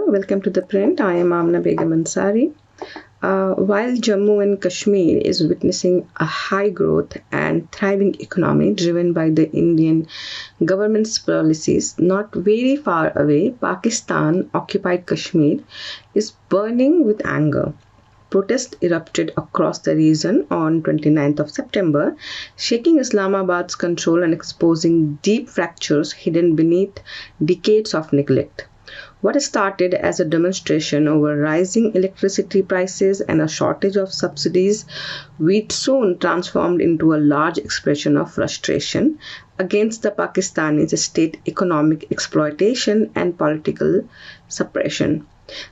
Welcome to ThePrint. I am Amana Begam Ansari. While Jammu and Kashmir is witnessing a high growth and thriving economy driven by the Indian government's policies, not very far away, Pakistan occupied Kashmir is burning with anger. Protests erupted across the region on 29th of September, shaking Islamabad's control and exposing deep fractures hidden beneath decades of neglect. What started as a demonstration over rising electricity prices and a shortage of subsidies, which soon transformed into a large expression of frustration against the Pakistani state economic exploitation and political suppression.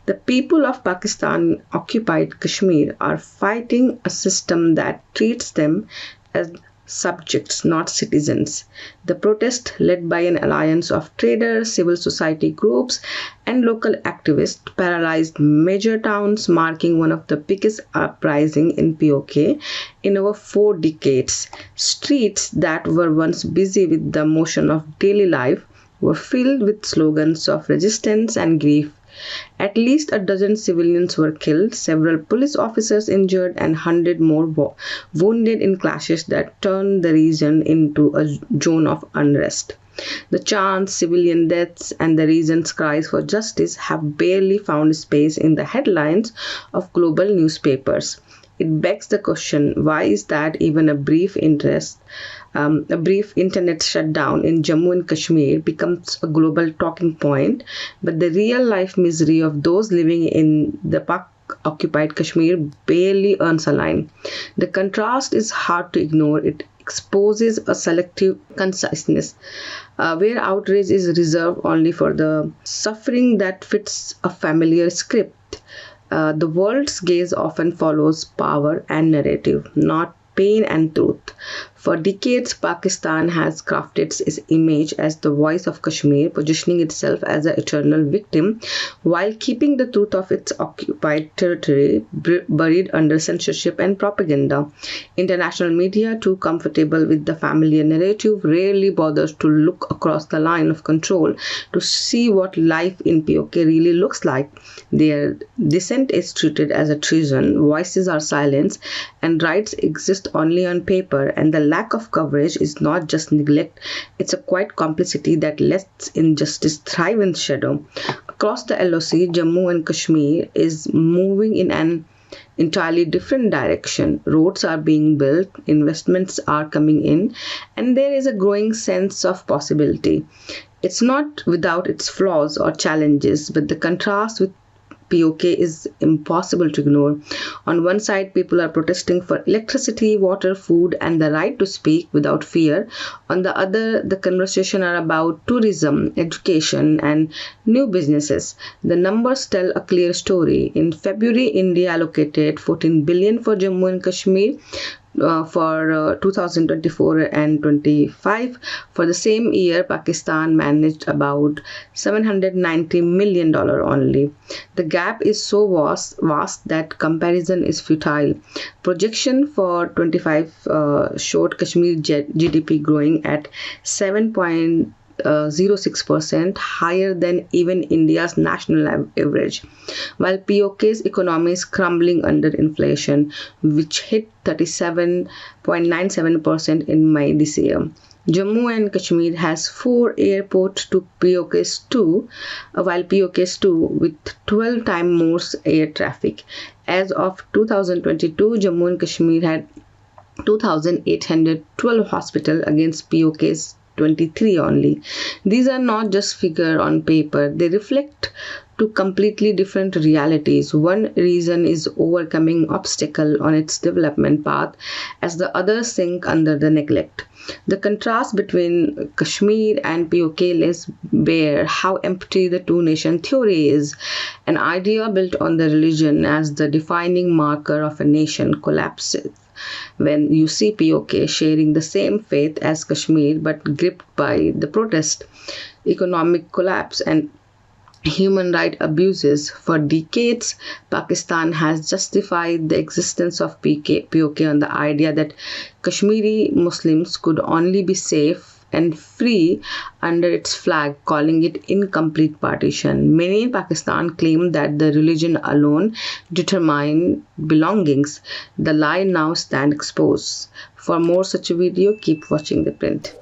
The people of Pakistan occupied Kashmir are fighting a system that treats them as subjects, not citizens. The protest, led by an alliance of traders, civil society groups, and local activists, paralyzed major towns, marking one of the biggest uprisings in PoK in over 4 decades. Streets that were once busy with the motion of daily life were filled with slogans of resistance and grief. At least a dozen civilians were killed, several police officers injured, and 100 more wounded in clashes that turned the region into a zone of unrest. The chants, civilian deaths, and the region's cries for justice have barely found space in the headlines of global newspapers. It begs the question, why is that even a brief internet shutdown in Jammu and Kashmir becomes a global talking point, but the real-life misery of those living in the Pak-occupied Kashmir barely earns a line. The contrast is hard to ignore. It exposes a selective conciseness, where outrage is reserved only for the suffering that fits a familiar script. The world's gaze often follows power and narrative, not pain and truth. For decades, Pakistan has crafted its image as the voice of Kashmir, positioning itself as an eternal victim while keeping the truth of its occupied territory buried under censorship and propaganda. International media, too comfortable with the familiar narrative, rarely bothers to look across the line of control to see what life in PoK really looks like. Their dissent is treated as a treason, voices are silenced, and rights exist only on paper, and the lack of coverage is not just neglect, it's a quiet complicity that lets injustice thrive in shadow. Across the LOC, Jammu and Kashmir is moving in an entirely different direction. Roads are being built, investments are coming in, and there is a growing sense of possibility. It's not without its flaws or challenges, but the contrast with PoK is impossible to ignore. On one side, people are protesting for electricity, water, food, and the right to speak without fear. On the other, the conversation are about tourism, education, and new businesses. The numbers tell a clear story. In February, India allocated 14 billion for Jammu and Kashmir for 2024 and 25. For the same year, Pakistan managed about $790 million only. The gap is so vast that comparison is futile. Projection for 25 showed Kashmir GDP growing at 7.06%, higher than even India's national average, while PoK's economy is crumbling under inflation, which hit 37.97% in May this year. Jammu and Kashmir has 4 airports to PoK's 2, while PoK's 2 with 12 times more air traffic. As of 2022, Jammu and Kashmir had 2,812 hospitals against PoK's 23 only. These are not just figures on paper, they reflect two completely different realities. One region is overcoming obstacle on its development path as the other sink under the neglect. The contrast between Kashmir and PoK lays bare how empty the two-nation theory is. An idea built on the religion as the defining marker of a nation collapses when you see PoK sharing the same faith as Kashmir but gripped by the protest, economic collapse, and human rights abuses. For decades, Pakistan has justified the existence of PoK on the idea that Kashmiri Muslims could only be safe and free under its flag, calling it incomplete partition. Many in Pakistan claim that the religion alone determines belongings. The lie now stands exposed. For more such a video, keep watching The Print.